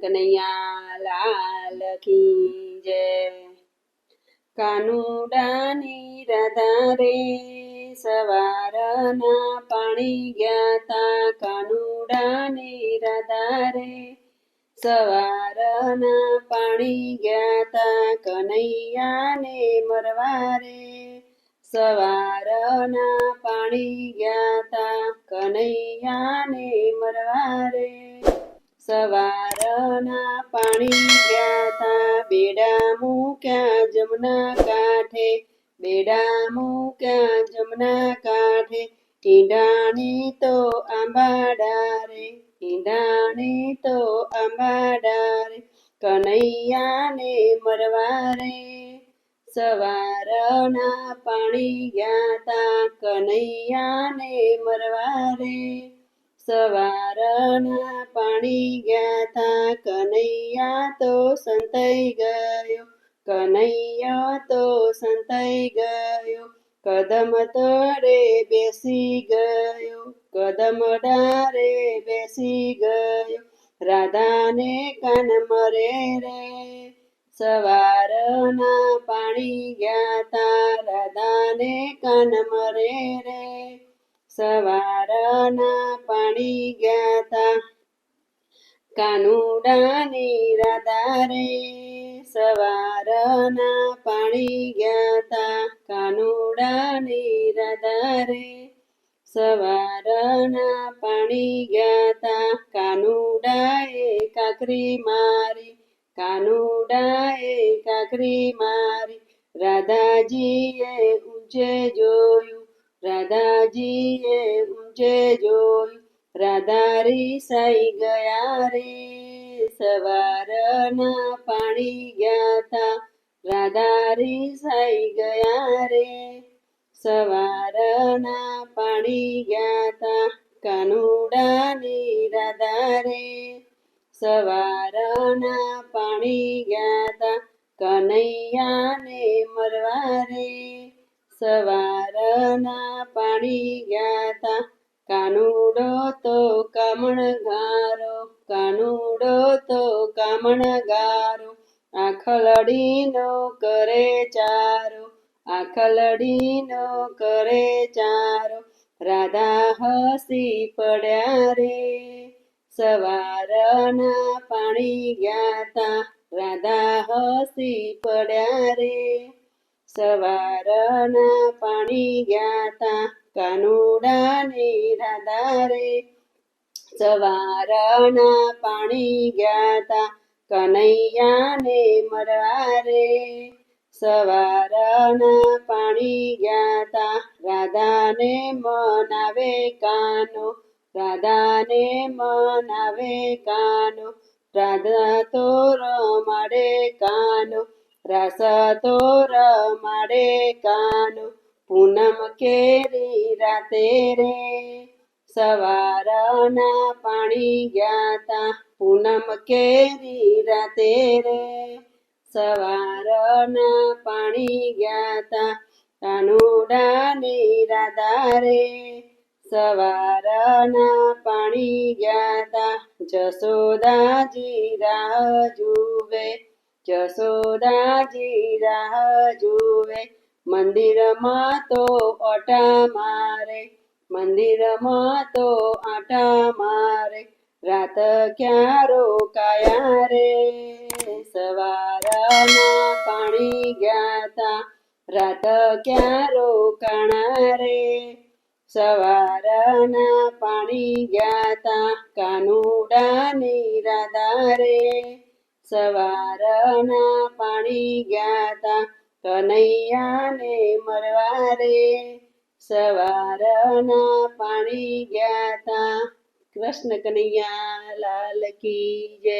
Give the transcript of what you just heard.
કનૈયા લાલ કી જય। કાનુડાની રાધા રે સવારના પાણી ગયા તા। કાનુડાની રાધા રે સવારના પાણી ગયા તા। કનૈયાને મરવા રે સવારના પાણી ગયા તા। કનૈયાને મરવા રે સવારના પાણી ગયા તા। બેડા મૂક્યા જમના કાંઠે બેડા મૂક્યા જમના કાંઠે। ઈંડાણી તો આંબાડા રે ઈંડાણી તો આંબાડા રે। કનૈયાને મરવા રે સવારના પાણી ગયા તા। કનૈયાને મરવા રે સવારના પાણી ગયા તા। કનૈયા તો સંતાઈ ગયો કનૈયો તો સંતાઈ ગયો। કદમ તળે બેસી ગયો કદમ ડારે બેસી ગયો। રાધાને કાન મરે રે સવારના પાણી ગયા તા। રાધાને કાન મરે રે સવારના પાણી ગયા તા। કાનુડાની રાધા રે સવારના પાણી ગયા તા। કાનુડાની રાધા રે સવારના પાણી ગયા તા। કાનુડાએ કાકરી મારી કાનુડાએ કાકરી મારી। રાધાજીએ ઊંચે જોયું રાધાજીએ ઊંચે જોયું। રાધા રીસાઈ ગયા રે સવારના પાણી ગયા તા। રાધા રીસાઈ ગયા રે સવારના પાણી ગયા તા। કાનુડાની રાધા રે સવારના પાણી ગયા તા। કનૈયાને મરવા રે સવારના પાણી ગયા તા। કાનુડો તો કામણગારો કાનુડો તો કામણગારો। આખલડીનો કરે ચારો આખલડીનો કરે ચારો। રાધા હસી પડ્યા રે સવારના પાણી ગયા તા। રાધા હસી પડ્યા રે સવારના પાણી ગયા તા। કાનુડાની રાધા રે સવારના પાણી ગયા તા। કનૈયાને મરવા રે સવારના પાણી ગયા તા। રાધાને મનાવે કાનો રાધાને મનાવે કાનો। રાધા તો રમાડે કાનો રાસ તો રમાડે કાનો। પૂનમ કેરી રાતે રે સવારના પાણી ગયા તા। પૂનમ કેરી રાતે રે સવારના પાણી ગયા તા। કાનુડાની રાધા રે સવારના પાણી ગયા તા। જશોદાજી રાહ જુએ જશોદાજી રાહ જુએ। મંદિરમાં તો આટા મારે મંદિરમાં તો આટા મારે। રાત ક્યાં રોકાયા રે સવારના પાણી ગયા તા। રાત ક્યાં રોકાણા રે સવારના પાણી ગયા તા। કાનુડાની રાધા રે સવારના પાણી ગયા તા। કનૈયાને મરવા રે સવારના પાણી ગયા તા। કૃષ્ણ કનૈયા લાલ કી જય।